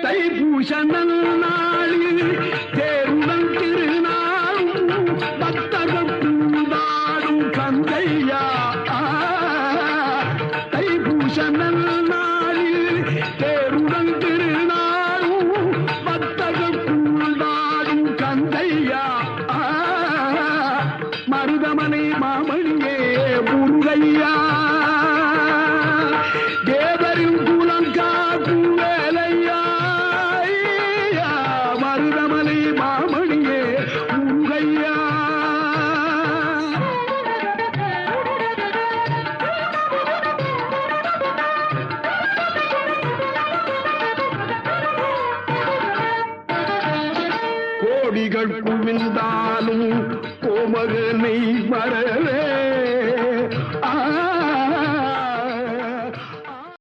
தைப்பூச நன்னாளில் தேருடன் திருநாளும் பக்தகூடாடும் கந்தையா. தைப்பூச நன்னாளில் தேருடன் திருநாளும் பக்தகூடாடும் கந்தையா. மருதமனை மாமணியே முருகையா, தேவரின் குலம் காக்கும் வேலையா. மருதமலை மாமணியே முருகையா. கோடிகள் குவிந்தாலும் கோமகனை வரவே